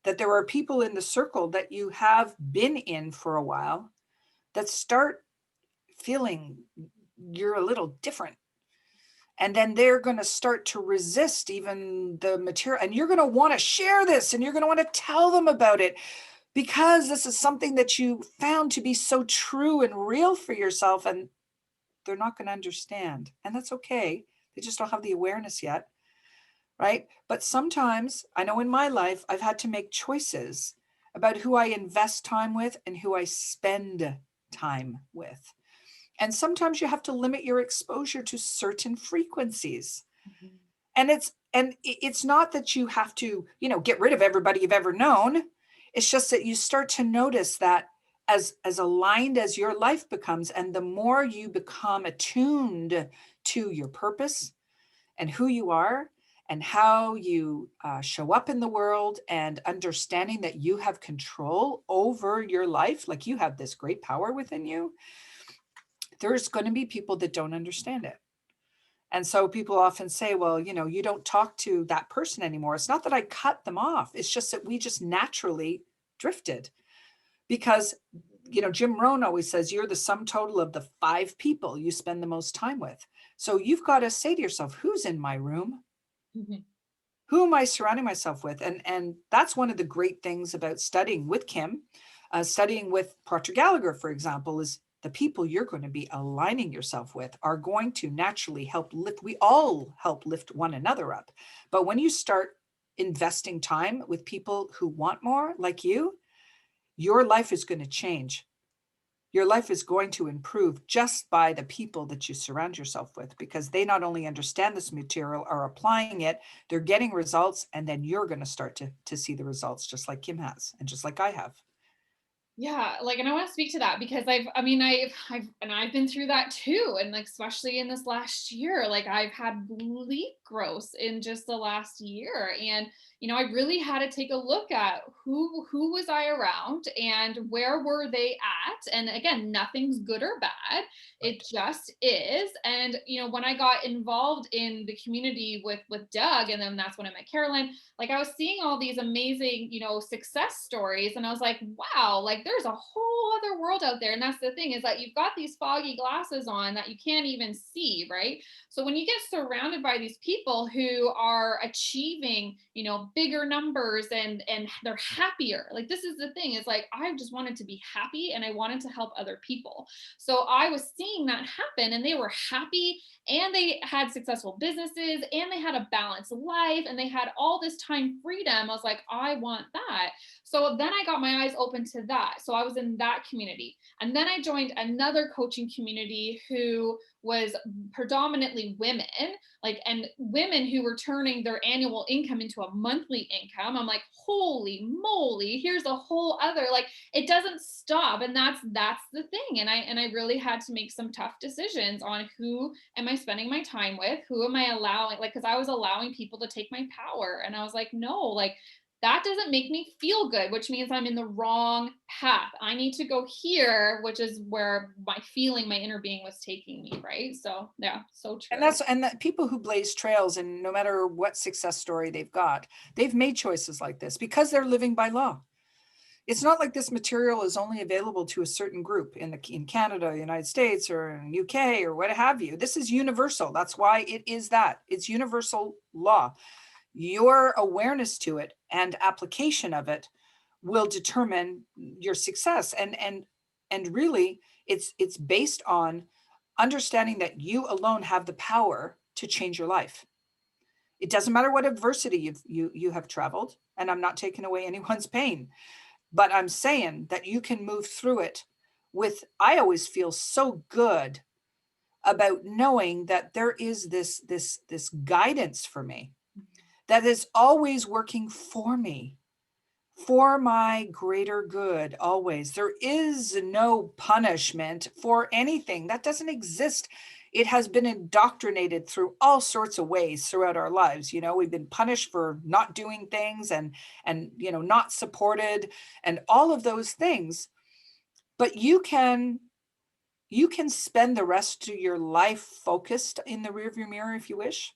[SPEAKER 2] that there are people in the circle that you have been in for a while that start feeling you're a little different. And then they're going to start to resist even the material. And you're going to want to share this, and you're going to want to tell them about it, because this is something that you found to be so true and real for yourself. And they're not going to understand. And that's okay. They just don't have the awareness yet. Right. But sometimes, I know in my life, I've had to make choices about who I invest time with and who I spend time with. And sometimes you have to limit your exposure to certain frequencies. Mm-hmm. And it's not that you have to, get rid of everybody you've ever known. It's just that you start to notice that as aligned as your life becomes, and the more you become attuned to your purpose and who you are and how you show up in the world, and understanding that you have control over your life, like you have this great power within you, there's going to be people that don't understand it. And so people often say, well, you don't talk to that person anymore. It's not that I cut them off. It's just that we just naturally drifted, because, Jim Rohn always says you're the sum total of the 5 people you spend the most time with. So you've got to say to yourself, who's in my room? Mm-hmm. Who am I surrounding myself with? And that's one of the great things about studying with Kim, studying with Proctor Gallagher, for example, is the people you're going to be aligning yourself with are going to naturally help lift. We all help lift one another up. But when you start investing time with people who want more like you, your life is going to change. Your life is going to improve just by the people that you surround yourself with, because they not only understand this material, are applying it, they're getting results, and then you're going to start to see the results just like Kim has and just like I have.
[SPEAKER 1] Yeah, like, and I want to speak to that because I've been through that too. And like, especially in this last year, like I've had bleak growth in just the last year. And, I really had to take a look at who was I around and where were they at? And again, nothing's good or bad. It
[SPEAKER 2] Right.
[SPEAKER 1] just is. And, when I got involved in the community with Doug, and then that's when I met Carolyn, like I was seeing all these amazing, success stories. And I was like, wow, like there's a whole other world out there. And that's the thing, is that you've got these foggy glasses on that you can't even see, right? So when you get surrounded by these people who are achieving, bigger numbers and they're happier, like this is the thing, is like I just wanted to be happy and I wanted to help other people. So I was seeing that happen, and they were happy, and they had successful businesses, and they had a balanced life, and they had all this time freedom. I was like, I want that. So then I got my eyes open to that. So I was in that community. And then I joined another coaching community who was predominantly women, like, and women who were turning their annual income into a monthly income. I'm like, holy moly, here's a whole other, like, it doesn't stop. And that's the thing. And I really had to make some tough decisions on who am I spending my time with? Who am I allowing? Like, because I was allowing people to take my power. And I was like, no, like, that doesn't make me feel good, which means I'm in the wrong path. I need to go here, which is where my feeling, my inner being was taking me. Right. So, yeah, so
[SPEAKER 2] And
[SPEAKER 1] true.
[SPEAKER 2] the people who blaze trails, and no matter what success story they've got, they've made choices like this because they're living by law. It's not like this material is only available to a certain group in Canada, United States, or in UK, or what have you. This is universal. That's why it is that. It's universal law. Your awareness to it and application of it will determine your success. And really, it's based on understanding that you alone have the power to change your life. It doesn't matter what adversity you have traveled, and I'm not taking away anyone's pain, but I'm saying that you can move through it with, I always feel so good about knowing that there is this guidance for me that is always working for me, for my greater good. Always. There is no punishment for anything. That doesn't exist. It has been indoctrinated through all sorts of ways throughout our lives. We've been punished for not doing things, and not supported, and all of those things. But you can spend the rest of your life focused in the rearview mirror if you wish,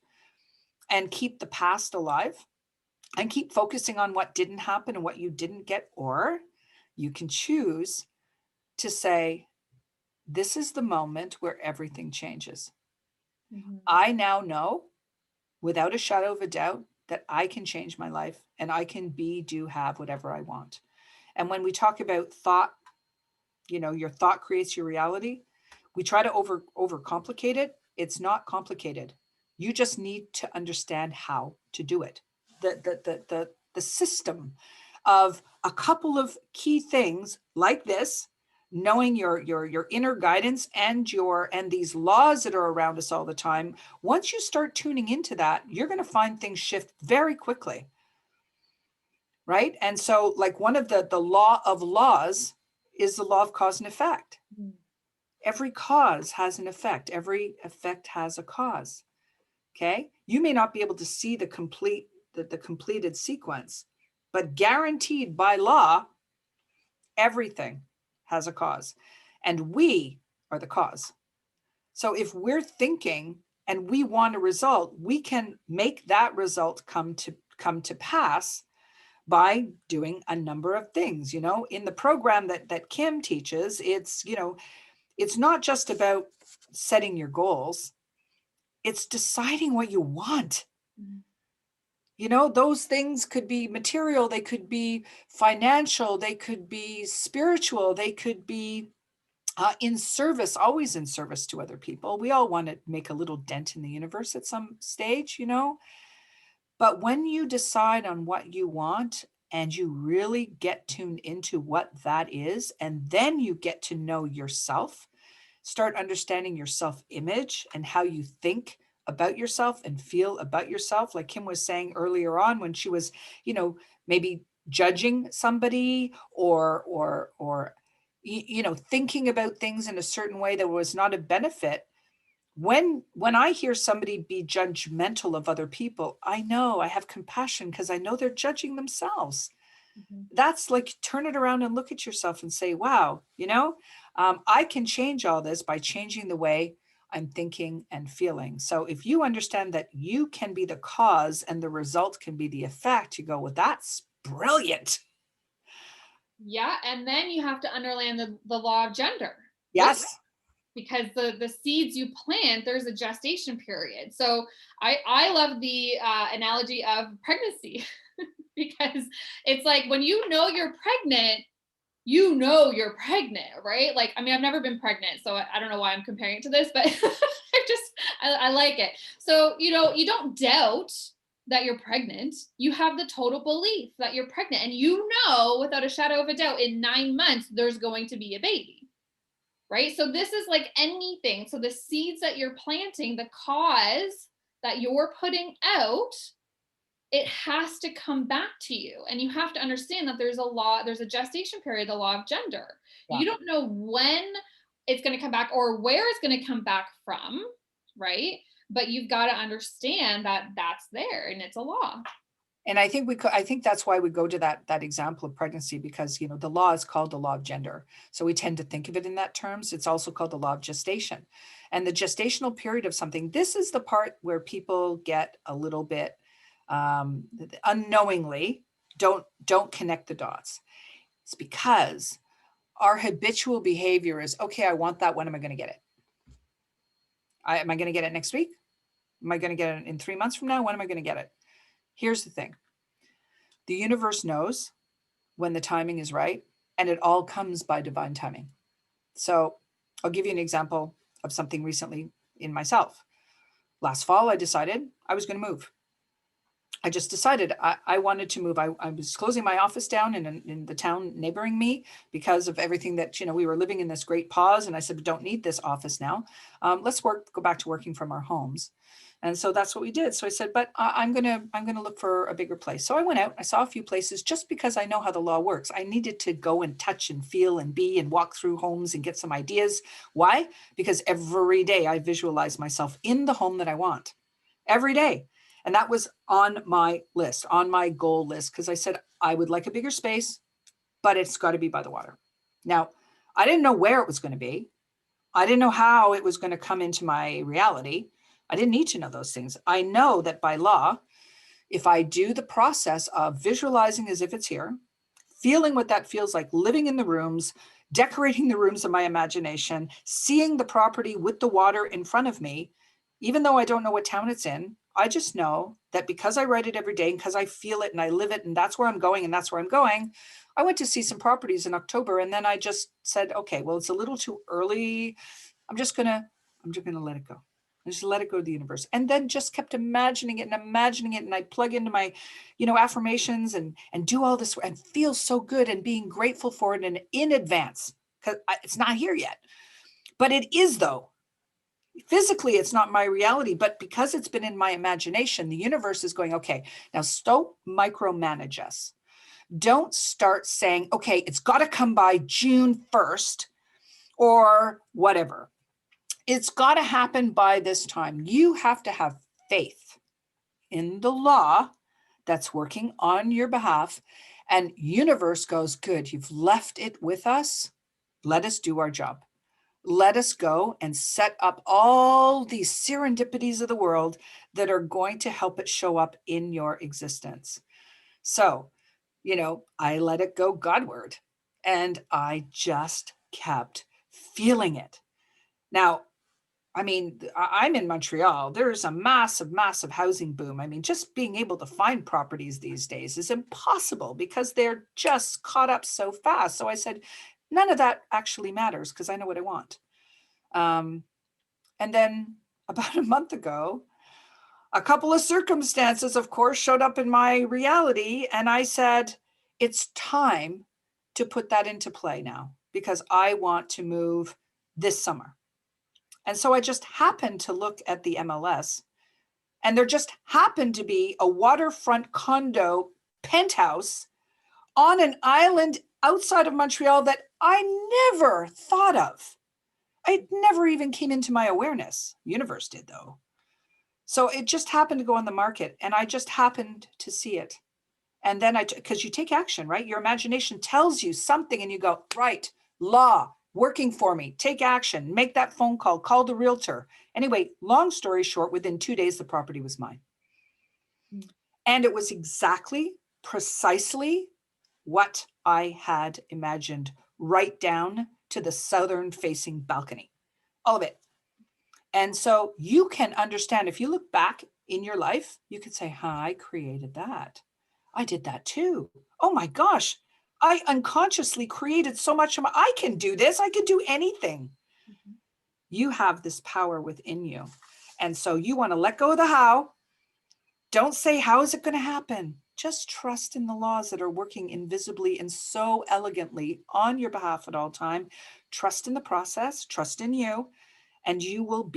[SPEAKER 2] and keep the past alive, and keep focusing on what didn't happen and what you didn't get. Or you can choose to say, this is the moment where everything changes.
[SPEAKER 1] Mhm.
[SPEAKER 2] I now know without a shadow of a doubt that I can change my life, and I can be, do, have whatever I want. And when we talk about thought, your thought creates your reality. We try to overcomplicate it. It's not complicated. You just need to understand how to do it. The system of a couple of key things like this, knowing your inner guidance and these laws that are around us all the time. Once you start tuning into that, you're going to find things shift very quickly. Right? And so, like, one of the law of laws is the law of cause and effect.
[SPEAKER 1] Mhm.
[SPEAKER 2] Every cause has an effect. Every effect has a cause. Okay. You may not be able to see the completed sequence, but guaranteed by law, everything has a cause, and we are the cause. So if we're thinking and we want a result, we can make that result come to pass by doing a number of things. In the program that Kim teaches, it's not just about setting your goals. It's deciding what you want.
[SPEAKER 1] Mhm.
[SPEAKER 2] those things could be material, they could be financial, they could be spiritual, they could be in service, always in service to other people. We all want to make a little dent in the universe at some stage, But when you decide on what you want and you really get tuned into what that is, and then you get to know yourself, start understanding your self-image and how you think about yourself and feel about yourself. Like Kim was saying earlier on, when she was, maybe judging somebody or thinking about things in a certain way that was not a benefit. When I hear somebody be judgmental of other people, I know I have compassion because I know they're judging themselves.
[SPEAKER 1] Mhm.
[SPEAKER 2] That's like, turn it around and look at yourself and say, wow, I can change all this by changing the way I'm thinking and feeling. So if you understand that you can be the cause and the result can be the effect, you go, well, that's brilliant.
[SPEAKER 1] Yeah, and then you have to understand the law of gender with,
[SPEAKER 2] Yes.
[SPEAKER 1] because the seeds you plant, there's a gestation period. So I love the analogy of pregnancy because it's like when you're pregnant, you're pregnant, right? Like, I mean, I've never been pregnant, so I don't know why I'm comparing it to this, but I like it. So, you don't doubt that you're pregnant. You have the total belief that you're pregnant. And without a shadow of a doubt, in 9 months, there's going to be a baby, right? So this is like anything. So the seeds that you're planting, the cause that you're putting out, it has to come back to you. And you have to understand that there's a gestation period, the law of gender.
[SPEAKER 2] Yeah.
[SPEAKER 1] You don't know when it's going to come back or where it's going to come back from, right? But you've got to understand that that's there and it's a law.
[SPEAKER 2] And I think that's why we go to that example of pregnancy, because the law is called the law of gender. So we tend to think of it in that terms. It's also called the law of gestation. And the gestational period of something, this is the part where people get a little bit unknowingly don't connect the dots. It's because our habitual behavior is, okay, I want that. When am I going to get it? Am I going to get it next week? Am I going to get it in 3 months from now? When am I going to get it? Here's the thing. The universe knows when the timing is right, and it all comes by divine timing. So I'll give you an example of something recently in myself. Last fall, I decided I was going to move. I just decided I wanted to move. I was closing my office down in the town neighboring me because of everything that, we were living in this great pause. And I said, we don't need this office now. Let's go back to working from our homes. And so that's what we did. So I said, but I'm going to look for a bigger place. So I went out, I saw a few places just because I know how the law works. I needed to go and touch and feel and be and walk through homes and get some ideas. Why? Because every day I visualize myself in the home that I want every day. And that was on my list, on my goal list, because I said, I would like a bigger space, but it's got to be by the water. Now, I didn't know where it was going to be. I didn't know how it was going to come into my reality. I didn't need to know those things. I know that by law, if I do the process of visualizing as if it's here, feeling what that feels like, living in the rooms, decorating the rooms of my imagination, seeing the property with the water in front of me, even though I don't know what town it's in, I just know that because I write it every day and because I feel it and I live it and that's where I'm going and that's where I'm going. I went to see some properties in October and then I just said, okay, well, it's a little too early. I'm just gonna let it go. I just let it go to the universe. And then just kept imagining it. And I plug into my, affirmations and do all this and feel so good and being grateful for it and in advance, because it's not here yet. But it is, though. Physically, it's not my reality, but because it's been in my imagination, the universe is going, okay, now stop micromanage us. Don't start saying, okay, it's got to come by June 1st or whatever. It's got to happen by this time. You have to have faith in the law that's working on your behalf. And universe goes, good, you've left it with us. Let us do our job. Let us go and set up all these serendipities of the world that are going to help it show up in your existence. So, I let it go Godward and I just kept feeling it. Now, I mean, I'm in Montreal. There's a massive, massive housing boom. I mean, just being able to find properties these days is impossible because they're just caught up so fast. So I said, none of that actually matters because I know what I want. And then about a month ago, a couple of circumstances, of course, showed up in my reality. And I said, it's time to put that into play now because I want to move this summer. And so I just happened to look at the MLS, and there just happened to be a waterfront condo penthouse on an island outside of Montreal that I never thought of. It never even came into my awareness. Universe did, though. So it just happened to go on the market, and I just happened to see it. And then because you take action, right? Your imagination tells you something and you go, right, law, working for me, take action, make that phone call the realtor. Anyway, long story short, within 2 days, the property was mine. And it was exactly, precisely what I had imagined, right down to the southern facing balcony, all of it. And so you can understand, if you look back in your life, you could say, I created that. I did that too. Oh my gosh, I unconsciously created so much of I can do this. I can do anything. Mm-hmm. You have this power within you. And so you want to let go of the how. Don't say, how is it going to happen? Just trust in the laws that are working invisibly and so elegantly on your behalf at all time. Trust in the process, trust in you, and you will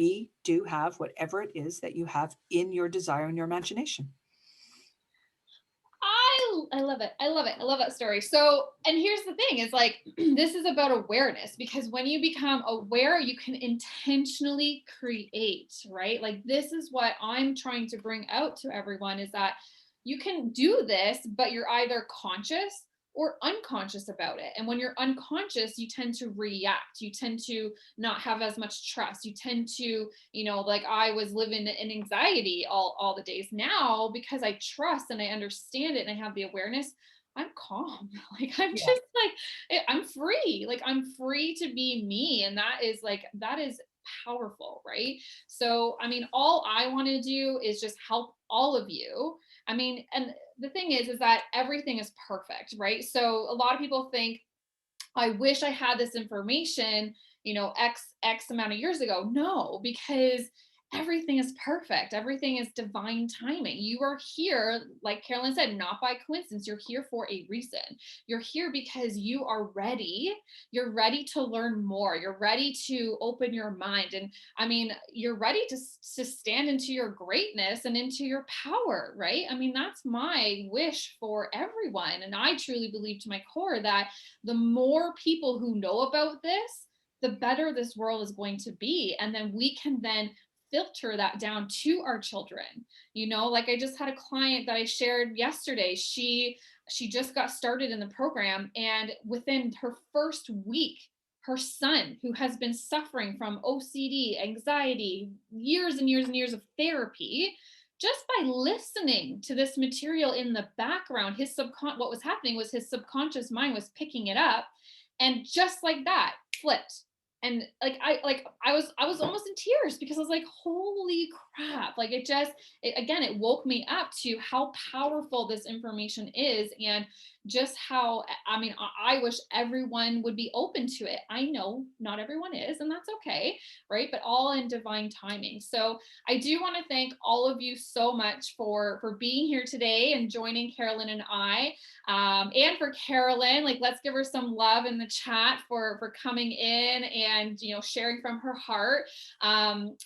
[SPEAKER 2] have whatever it is that you have in your desire and your imagination.
[SPEAKER 1] I love it. I love it. I love that story. So, and here's the thing is like, this is about awareness, because when you become aware, you can intentionally create, right? Like, this is what I'm trying to bring out to everyone is that you can do this, but you're either conscious or unconscious about it. And when you're unconscious, you tend to react. You tend to not have as much trust. You tend to, like I was living in anxiety all the days. Now, because I trust and I understand it and I have the awareness, I'm calm. Like I'm just like, I'm free. Like I'm free to be me. And that is powerful, right? So, I mean, all I want to do is just help all of you. I mean, and the thing is that everything is perfect, right? So a lot of people think, I wish I had this information, X amount of years ago. No, because everything is perfect. Everything is divine timing. You are here, like Carolyn said, not by coincidence. You're here for a reason. You're here because you are ready. You're ready to learn more. You're ready to open your mind. And I mean, you're ready to stand into your greatness and into your power, right? I mean, that's my wish for everyone. And I truly believe to my core that the more people who know about this, the better this world is going to be. And then we can then filter that down to our children. Like I just had a client that I shared yesterday. She just got started in the program, and within her first week, her son, who has been suffering from OCD, anxiety, years and years and years of therapy, just by listening to this material in the background, what was happening was his subconscious mind was picking it up, and just like that, flipped. And I was almost in tears because I was like, holy crap. Like it woke me up to how powerful this information is, and just how, I mean, I wish everyone would be open to it. I know not everyone is, and that's okay, right? But all in divine timing. So I do want to thank all of you so much for being here today and joining Carolyn and I. And for Carolyn, like, let's give her some love in the chat for coming in and sharing from her heart.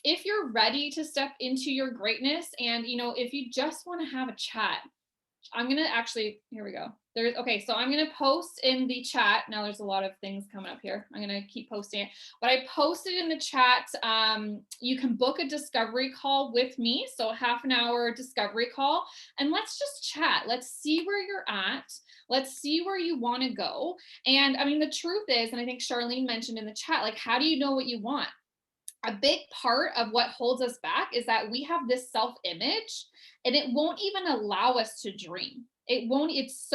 [SPEAKER 1] If you're ready to step into your greatness, and if you just want to have a chat, I'm gonna actually, here we go. So I'm gonna post in the chat. Now there's a lot of things coming up here. I'm gonna keep posting it, but I posted in the chat. You can book a discovery call with me. So a half an hour discovery call, and let's just chat. Let's see where you're at. Let's see where you want to go. And I mean, the truth is, and I think Charlene mentioned in the chat, like, how do you know what you want? A big part of what holds us back is that we have this self-image, and it won't even allow us to dream. It won't, it's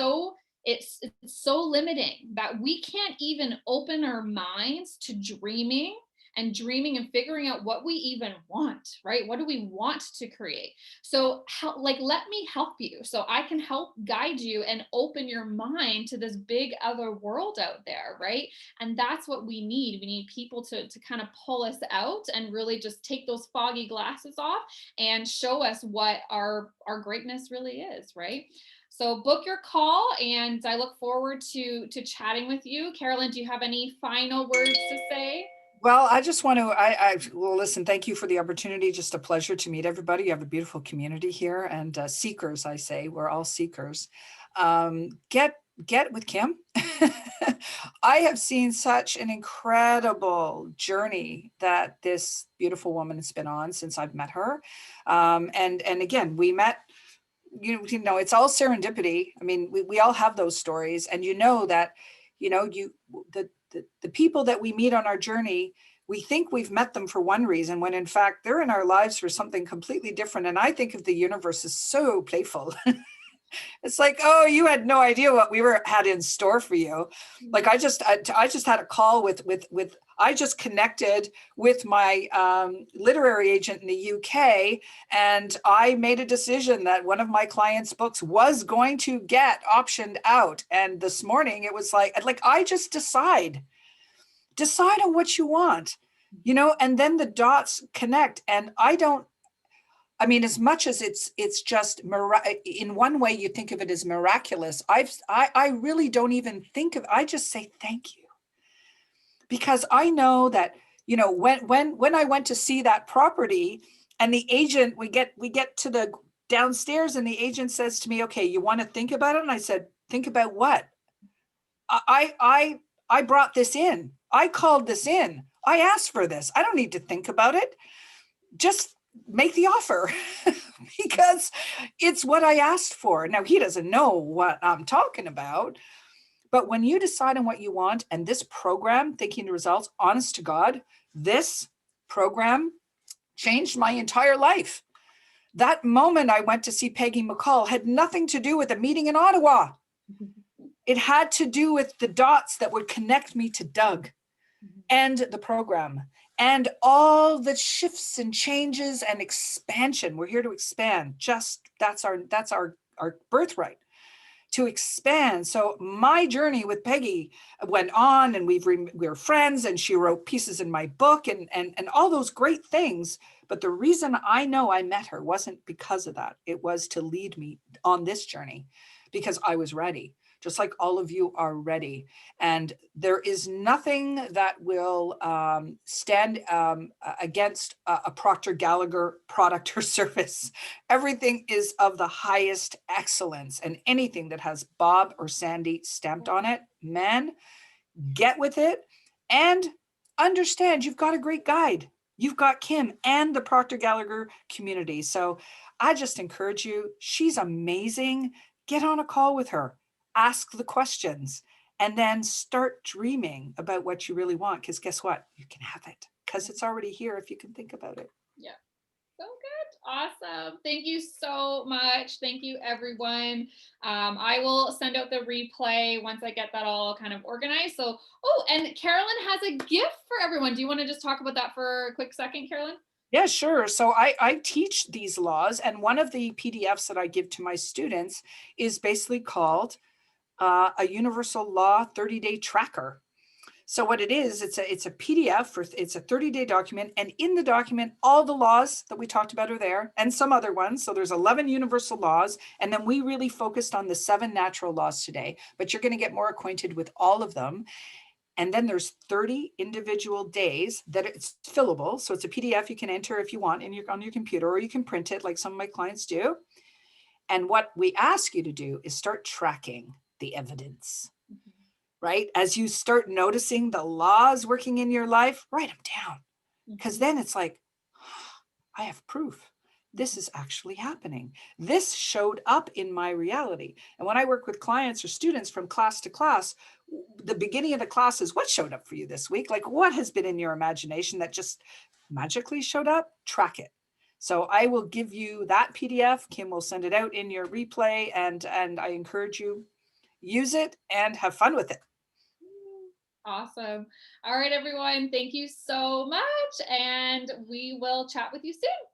[SPEAKER 1] so limiting that we can't even open our minds to dreaming and dreaming and figuring out what we even want, right? What do we want to create? So like, let me help you so I can help guide you and open your mind to this big other world out there, right? And that's what we need. We need people to kind of pull us out and really just take those foggy glasses off and show us what our greatness really is, right? So book your call, and I look forward to chatting with you. Carolyn, do you have any final words to say?
[SPEAKER 2] Well, I just want to, well, listen, thank you for the opportunity. Just a pleasure to meet everybody. You have a beautiful community here, and seekers, I say, we're all seekers. Get with Kim. I have seen such an incredible journey that this beautiful woman has been on since I've met her. And again, we met, you know, it's all serendipity. I mean, we all have those stories, and you know that, you know, the people that we meet on our journey, we think we've met them for one reason, when in fact they're in our lives for something completely different. And I think of the universe as so playful. It's like, oh, you had no idea what we had in store for you. Like I just had a call with I just connected with my literary agent in the UK, and I made a decision that one of my clients' books was going to get optioned out. And this morning it was like I just decide on what you want, you know, and then the dots connect. And I mean, as much as it's just in one way you think of it as miraculous, I really don't even think of. I just say thank you, because I know that, you know, when I went to see that property, and the agent, we get to the downstairs, and the agent says to me, "Okay, you want to think about it?" And I said, "Think about what? I brought this in. I called this in. I asked for this. I don't need to think about it. Just make the offer." Because it's what I asked for. Now, he doesn't know what I'm talking about, but when you decide on what you want, and this program, Thinking the Results, honest to God, this program changed my entire life. That moment I went to see Peggy McCall had nothing to do with a meeting in Ottawa. It had to do with the dots that would connect me to Doug and the program, and all the shifts and changes and expansion. We're here to expand. Just that's our birthright, to expand. So my journey with Peggy went on, and we're friends, and she wrote pieces in my book, and all those great things. But the reason I know I met her wasn't because of that. It was to lead me on this journey, because I was ready, just like all of you are ready. And there is nothing that will stand against a Procter Gallagher product or service. Everything is of the highest excellence, and anything that has Bob or Sandy stamped on it, man, get with it, and understand you've got a great guide. You've got Kim and the Procter Gallagher community. So I just encourage you. She's amazing. Get on a call with her. Ask the questions, and then start dreaming about what you really want. Because guess what? You can have it, because it's already here if you can think about it.
[SPEAKER 1] Yeah. So good. Awesome. Thank you so much. Thank you, everyone. I will send out the replay once I get that all kind of organized. So, oh, and Carolyn has a gift for everyone. Do you want to just talk about that for a quick second, Carolyn?
[SPEAKER 2] Yeah, sure. So I teach these laws, and one of the PDFs that I give to my students is basically called a Universal Law 30-day tracker. So what it is, it's a PDF it's a 30-day document, and in the document, all the laws that we talked about are there, and some other ones. So there's 11 universal laws, and then we really focused on the 7 natural laws today, but you're going to get more acquainted with all of them. And then there's 30 individual days that it's fillable. So it's a PDF you can enter if you want on your computer, or you can print it like some of my clients do. And what we ask you to do is start tracking the evidence, right? As you start noticing the laws working in your life, write them down. Because then it's like, I have proof. This is actually happening. This showed up in my reality. And when I work with clients or students from class to class, the beginning of the class is what showed up for you this week? Like, what has been in your imagination that just magically showed up? Track it. So I will give you that PDF. Kim will send it out in your replay, and I encourage you, use it and have fun with it.
[SPEAKER 1] Awesome. All right, everyone. Thank you so much. And we will chat with you soon.